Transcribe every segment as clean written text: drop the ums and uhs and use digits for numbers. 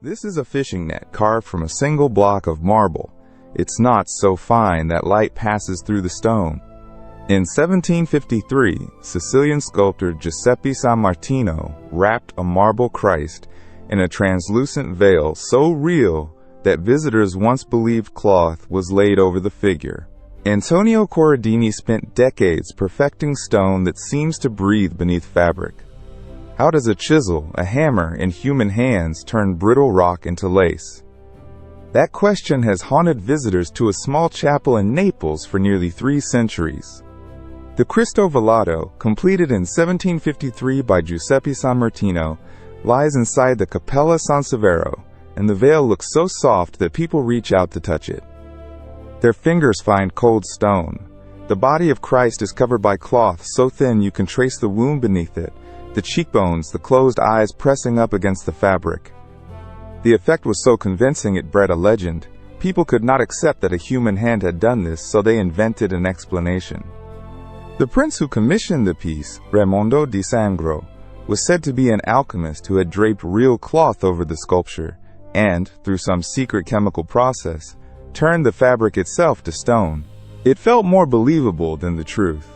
This is a fishing net carved from a single block of marble. It's not so fine that light passes through the stone. In 1753, Sicilian sculptor Giuseppe Sammartino wrapped a marble Christ in a translucent veil so real that visitors once believed cloth was laid over the figure. Antonio Corradini spent decades perfecting stone that seems to breathe beneath fabric. How does a chisel, a hammer, and human hands turn brittle rock into lace? That question has haunted visitors to a small chapel in Naples for nearly 3 centuries. The Cristo Velato, completed in 1753 by Giuseppe Sammartino, lies inside the Cappella San Severo, and the veil looks so soft that people reach out to touch it. Their fingers find cold stone. The body of Christ is covered by cloth so thin you can trace the wound beneath it, the cheekbones, the closed eyes pressing up against the fabric. The effect was so convincing it bred a legend. People could not accept that a human hand had done this, so they invented an explanation. The prince who commissioned the piece, Raimondo di Sangro, was said to be an alchemist who had draped real cloth over the sculpture and, through some secret chemical process, turned the fabric itself to stone. It felt more believable than the truth.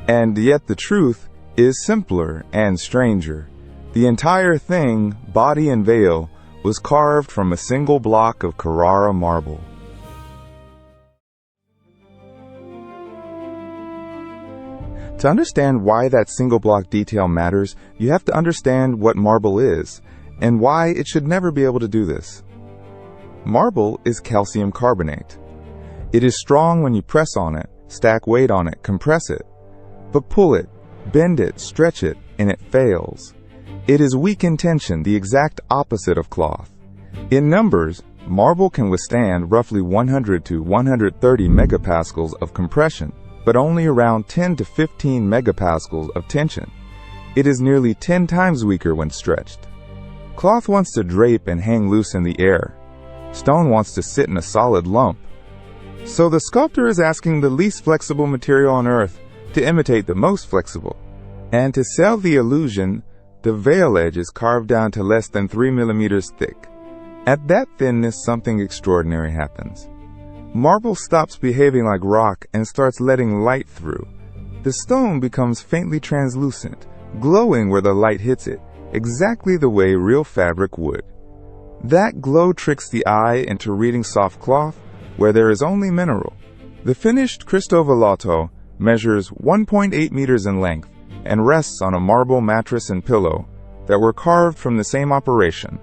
And yet the truth is simpler and stranger. The entire thing, body and veil, was carved from a single block of Carrara marble. To understand why that single block detail matters, you have to understand what marble is, and why it should never be able to do this. Marble is calcium carbonate. It is strong when you press on it, stack weight on it, compress it. But pull it, bend it, stretch it, and it fails. It is weak in tension, the exact opposite of cloth. In numbers, marble can withstand roughly 100 to 130 megapascals of compression, but only around 10 to 15 megapascals of tension. It is nearly 10 times weaker when stretched. Cloth wants to drape and hang loose in the air. Stone wants to sit in a solid lump. So the sculptor is asking the least flexible material on earth to imitate the most flexible. And to sell the illusion, the veil edge is carved down to less than 3 millimeters thick. At that thinness, something extraordinary happens. Marble stops behaving like rock and starts letting light through. The stone becomes faintly translucent, glowing where the light hits it, exactly the way real fabric would. That glow tricks the eye into reading soft cloth where there is only mineral. The finished Cristo Velato measures 1.8 meters in length and rests on a marble mattress and pillow that were carved from the same operation,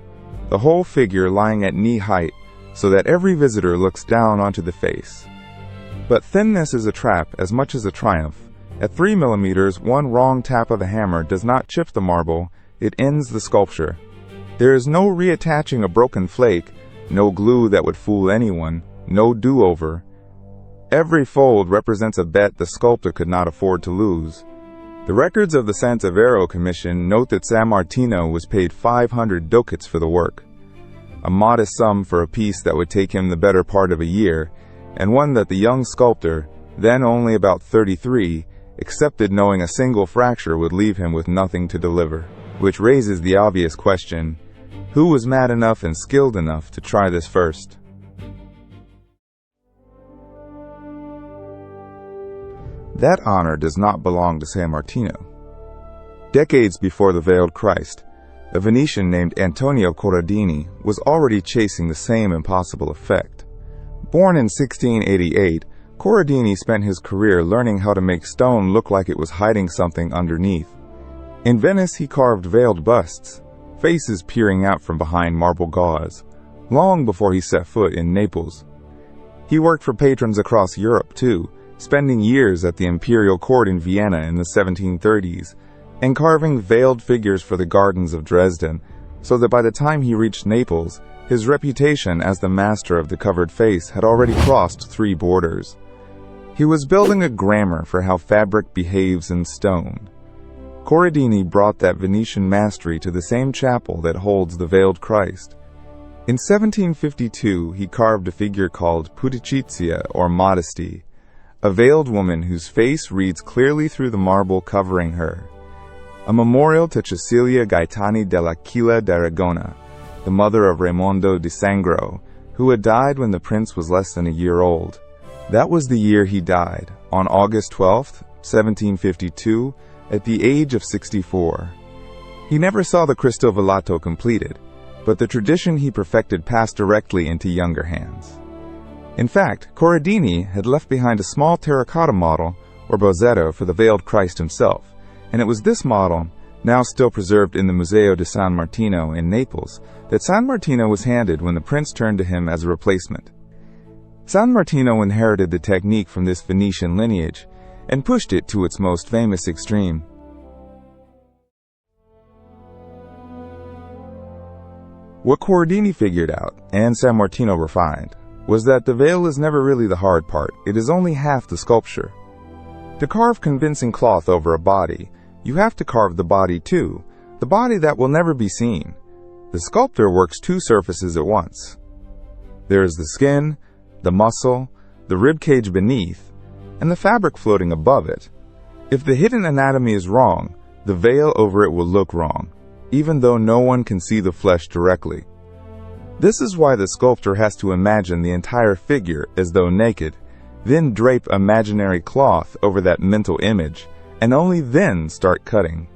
the whole figure lying at knee height so that every visitor looks down onto the face. But thinness is a trap as much as a triumph. At 3 millimeters, one wrong tap of a hammer does not chip the marble, it ends the sculpture. There is no reattaching a broken flake, no glue that would fool anyone, no do-over. Every fold represents a bet the sculptor could not afford to lose. The records of the San Severo Commission note that Sammartino was paid 500 ducats for the work, a modest sum for a piece that would take him the better part of a year, and one that the young sculptor, then only about 33, accepted knowing a single fracture would leave him with nothing to deliver. Which raises the obvious question, who was mad enough and skilled enough to try this first? That honor does not belong to Sammartino. Decades before the Veiled Christ, a Venetian named Antonio Corradini was already chasing the same impossible effect. Born in 1688, Corradini spent his career learning how to make stone look like it was hiding something underneath. In Venice, he carved veiled busts, faces peering out from behind marble gauze, long before he set foot in Naples. He worked for patrons across Europe, too, spending years at the imperial court in Vienna in the 1730s, and carving veiled figures for the gardens of Dresden, so that by the time he reached Naples, his reputation as the master of the covered face had already crossed 3 borders. He was building a grammar for how fabric behaves in stone. Corradini brought that Venetian mastery to the same chapel that holds the Veiled Christ. In 1752, he carved a figure called Pudicizia, or Modesty, a veiled woman whose face reads clearly through the marble covering her. A memorial to Cecilia Gaetani dell'Aquila d'Aragona, the mother of Raimondo di Sangro, who had died when the prince was less than a year old. That was the year he died, on August 12, 1752, at the age of 64. He never saw the Cristo Velato completed, but the tradition he perfected passed directly into younger hands. In fact, Corradini had left behind a small terracotta model, or bozzetto, for the veiled Christ himself, and it was this model, now still preserved in the Museo di San Martino in Naples, that San Martino was handed when the prince turned to him as a replacement. San Martino inherited the technique from this Venetian lineage and pushed it to its most famous extreme. What Corradini figured out, and San Martino refined, was that the veil is never really the hard part, it is only half the sculpture. To carve convincing cloth over a body, you have to carve the body too, the body that will never be seen. The sculptor works two surfaces at once. There is the skin, the muscle, the rib cage beneath, and the fabric floating above it. If the hidden anatomy is wrong, the veil over it will look wrong, even though no one can see the flesh directly. This is why the sculptor has to imagine the entire figure as though naked, then drape imaginary cloth over that mental image, and only then start cutting.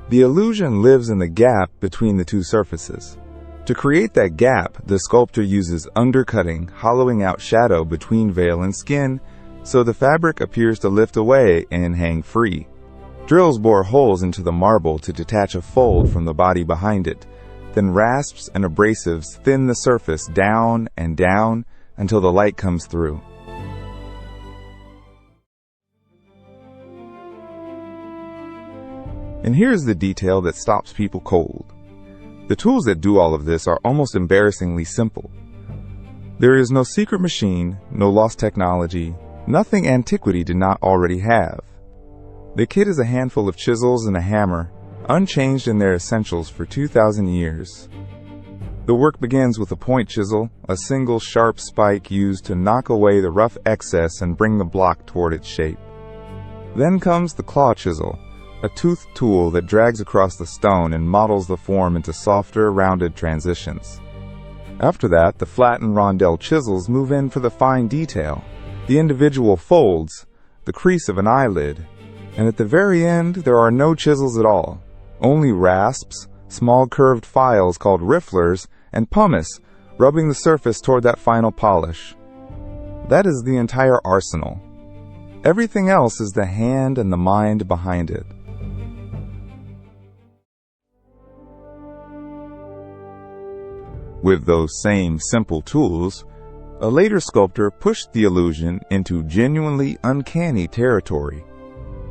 The illusion lives in the gap between the two surfaces. To create that gap, the sculptor uses undercutting, hollowing out shadow between veil and skin, so the fabric appears to lift away and hang free. Drills bore holes into the marble to detach a fold from the body behind it. Then rasps and abrasives thin the surface down and down until the light comes through. And here's the detail that stops people cold. The tools that do all of this are almost embarrassingly simple. There is no secret machine, no lost technology, nothing antiquity did not already have. The kit is a handful of chisels and a hammer, unchanged in their essentials for 2,000 years. The work begins with a point chisel, a single sharp spike used to knock away the rough excess and bring the block toward its shape. Then comes the claw chisel, a toothed tool that drags across the stone and models the form into softer, rounded transitions. After that, the flat and rondelle chisels move in for the fine detail, the individual folds, the crease of an eyelid, and at the very end there are no chisels at all, only rasps, small curved files called rifflers, and pumice, rubbing the surface toward that final polish. That is the entire arsenal. Everything else is the hand and the mind behind it. With those same simple tools, a later sculptor pushed the illusion into genuinely uncanny territory.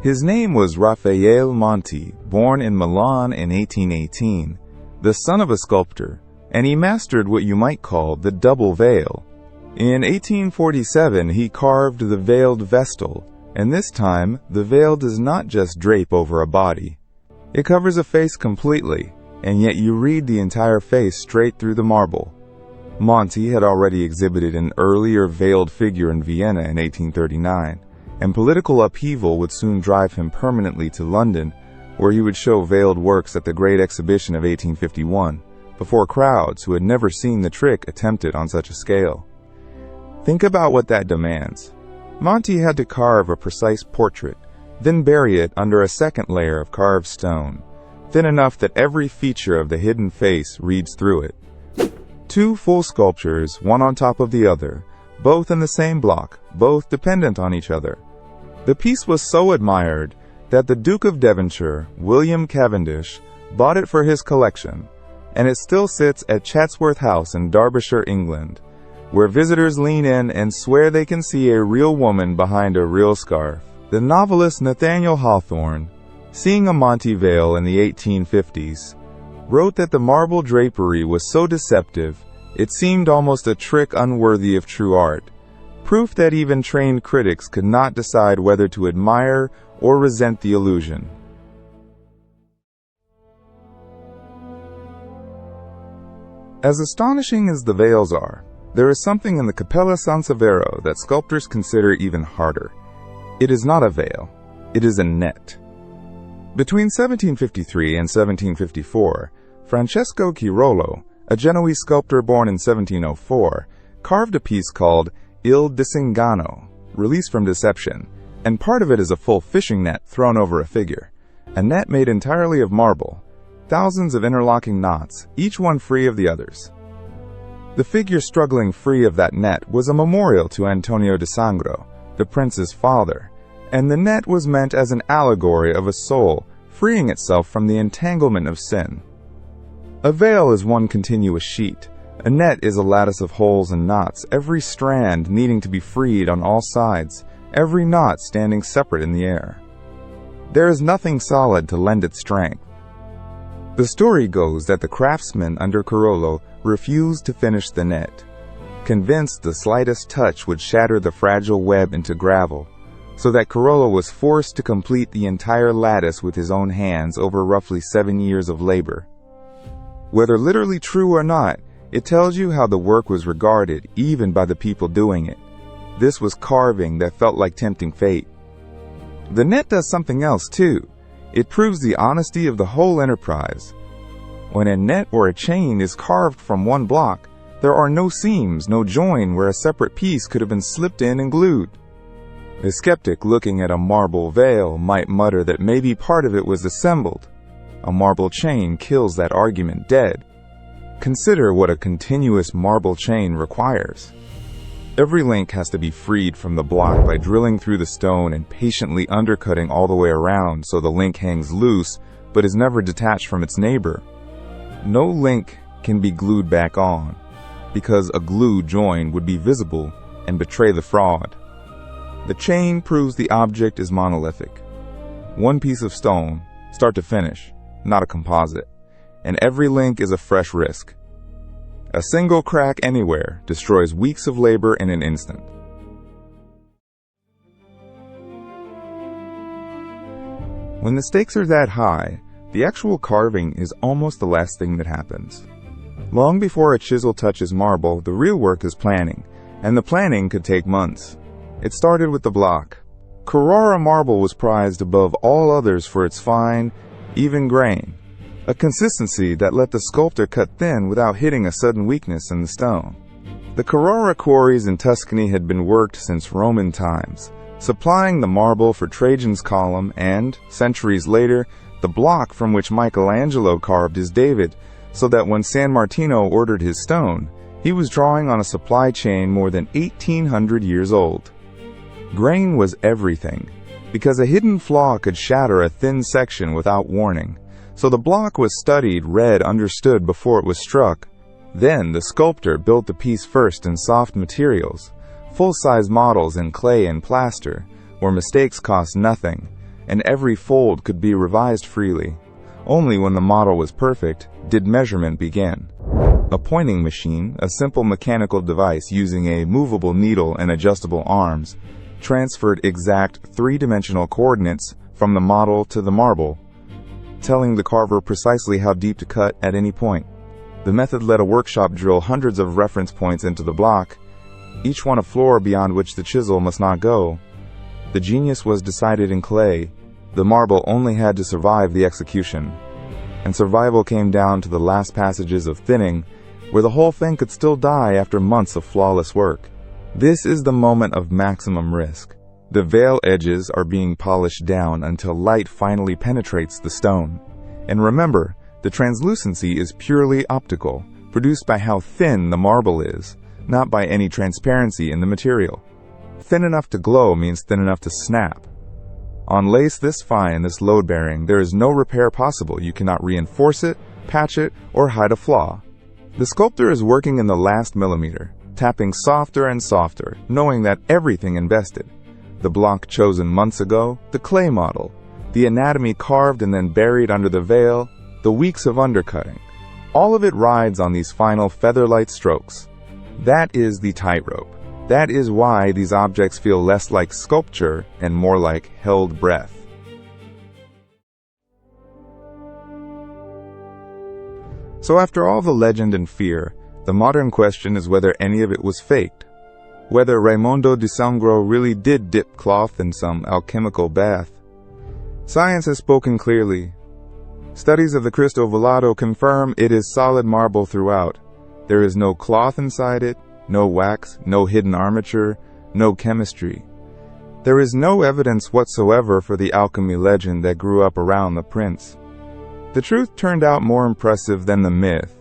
His name was Raphael Monti, born in Milan in 1818, the son of a sculptor, and he mastered what you might call the double veil. In 1847, he carved the veiled vestal, and this time, the veil does not just drape over a body. It covers a face completely, and yet you read the entire face straight through the marble. Monti had already exhibited an earlier veiled figure in Vienna in 1839, and political upheaval would soon drive him permanently to London, where he would show veiled works at the Great Exhibition of 1851, before crowds who had never seen the trick attempted on such a scale. Think about what that demands. Monti had to carve a precise portrait, then bury it under a second layer of carved stone, thin enough that every feature of the hidden face reads through it. Two full sculptures, one on top of the other, both in the same block, both dependent on each other. The piece was so admired that the Duke of Devonshire, William Cavendish, bought it for his collection, and it still sits at Chatsworth House in Derbyshire, England, where visitors lean in and swear they can see a real woman behind a real scarf. The novelist Nathaniel Hawthorne, seeing a Monti veil in the 1850s, wrote that the marble drapery was so deceptive it seemed almost a trick unworthy of true art, proof that even trained critics could not decide whether to admire or resent the illusion. As astonishing as the veils are, there is something in the Cappella San Severo that sculptors consider even harder. It is not a veil, it is a net. Between 1753 and 1754, Francesco Chirolo, a Genoese sculptor born in 1704, carved a piece called Il Disingano, release from deception, and part of it is a full fishing net thrown over a figure, a net made entirely of marble, thousands of interlocking knots, each one free of the others. The figure struggling free of that net was a memorial to Antonio de Sangro, the prince's father, and the net was meant as an allegory of a soul freeing itself from the entanglement of sin. A veil is one continuous sheet. A net is a lattice of holes and knots, every strand needing to be freed on all sides, every knot standing separate in the air. There is nothing solid to lend it strength. The story goes that the craftsman under Carollo refused to finish the net, convinced the slightest touch would shatter the fragile web into gravel, so that Carollo was forced to complete the entire lattice with his own hands over roughly 7 years of labor. Whether literally true or not, it tells you how the work was regarded even by the people doing it. This was carving that felt like tempting fate. The net does something else too. It proves the honesty of the whole enterprise. When a net or a chain is carved from one block, there are no seams, no join where a separate piece could have been slipped in and glued. A skeptic looking at a marble veil might mutter that maybe part of it was assembled. A marble chain kills that argument dead. Consider what a continuous marble chain requires. Every link has to be freed from the block by drilling through the stone and patiently undercutting all the way around so the link hangs loose but is never detached from its neighbor. No link can be glued back on, because a glue join would be visible and betray the fraud. The chain proves the object is monolithic. One piece of stone, start to finish, not a composite, and every link is a fresh risk. A single crack anywhere destroys weeks of labor in an instant. When the stakes are that high, the actual carving is almost the last thing that happens. Long before a chisel touches marble, the real work is planning, and the planning could take months. It started with the block. Carrara marble was prized above all others for its fine, even grain, a consistency that let the sculptor cut thin without hitting a sudden weakness in the stone. The Carrara quarries in Tuscany had been worked since Roman times, supplying the marble for Trajan's column and, centuries later, the block from which Michelangelo carved his David, so that when San Martino ordered his stone, he was drawing on a supply chain more than 1,800 years old. Grain was everything, because a hidden flaw could shatter a thin section without warning, so the block was studied, read, understood before it was struck. Then the sculptor built the piece first in soft materials, full-size models in clay and plaster, where mistakes cost nothing, and every fold could be revised freely. Only when the model was perfect did measurement begin. A pointing machine, a simple mechanical device using a movable needle and adjustable arms, transferred exact three-dimensional coordinates from the model to the marble, telling the carver precisely how deep to cut at any point. The method let a workshop drill hundreds of reference points into the block, each one a floor beyond which the chisel must not go. The genius was decided in clay. The marble only had to survive the execution. And survival came down to the last passages of thinning, where the whole thing could still die after months of flawless work. This is the moment of maximum risk. The veil edges are being polished down until light finally penetrates the stone. And remember, the translucency is purely optical, produced by how thin the marble is, not by any transparency in the material. Thin enough to glow means thin enough to snap. On lace this fine, this load-bearing, there is no repair possible. You cannot reinforce it, patch it, or hide a flaw. The sculptor is working in the last millimeter, tapping softer and softer, knowing that everything invested, the block chosen months ago, the clay model, the anatomy carved and then buried under the veil, the weeks of undercutting, all of it rides on these final feather-light strokes. That is the tightrope. That is why these objects feel less like sculpture and more like held breath. So after all the legend and fear, the modern question is whether any of it was faked. Whether Raimondo di Sangro really did dip cloth in some alchemical bath. Science has spoken clearly. Studies of the crystal velado confirm it is solid marble throughout. There is no cloth inside it, no wax, no hidden armature, no chemistry. There is no evidence whatsoever for the alchemy legend that grew up around the prince. The truth turned out more impressive than the myth.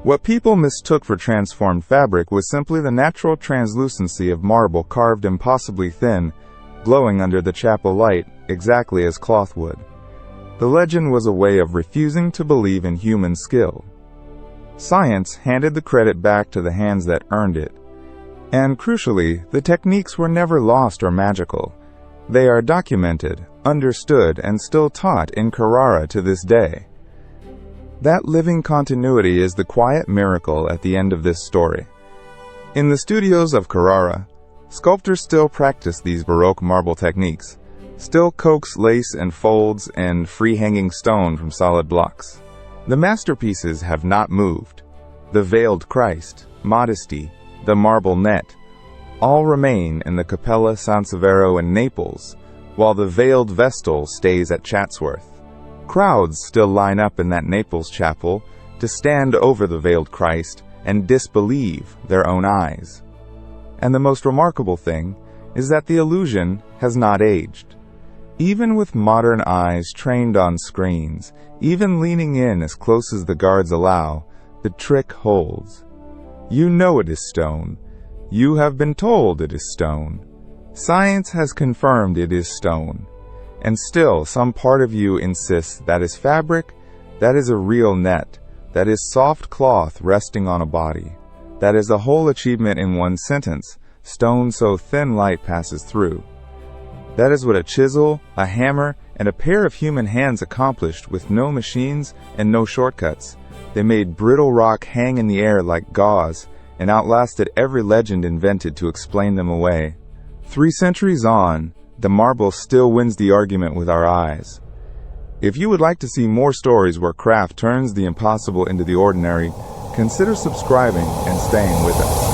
What people mistook for transformed fabric was simply the natural translucency of marble carved impossibly thin, glowing under the chapel light, exactly as cloth would. The legend was a way of refusing to believe in human skill. Science handed the credit back to the hands that earned it. And crucially, the techniques were never lost or magical. They are documented, understood, and still taught in Carrara to this day. That living continuity is the quiet miracle at the end of this story. In the studios of Carrara, sculptors still practice these Baroque marble techniques, still coax lace and folds and free-hanging stone from solid blocks. The masterpieces have not moved. The veiled Christ, modesty, the marble net, all remain in the Cappella San Severo in Naples, while the veiled Vestal stays at Chatsworth. Crowds still line up in that Naples chapel to stand over the veiled Christ and disbelieve their own eyes. And the most remarkable thing is that the illusion has not aged. Even with modern eyes trained on screens, even leaning in as close as the guards allow, the trick holds. You know it is stone. You have been told it is stone. Science has confirmed it is stone. And still, some part of you insists that is fabric, that is a real net, that is soft cloth resting on a body. That is a whole achievement in one sentence, stone so thin light passes through. That is what a chisel, a hammer, and a pair of human hands accomplished with no machines and no shortcuts. They made brittle rock hang in the air like gauze and outlasted every legend invented to explain them away. 3 centuries on, the marble still wins the argument with our eyes. If you would like to see more stories where craft turns the impossible into the ordinary, consider subscribing and staying with us.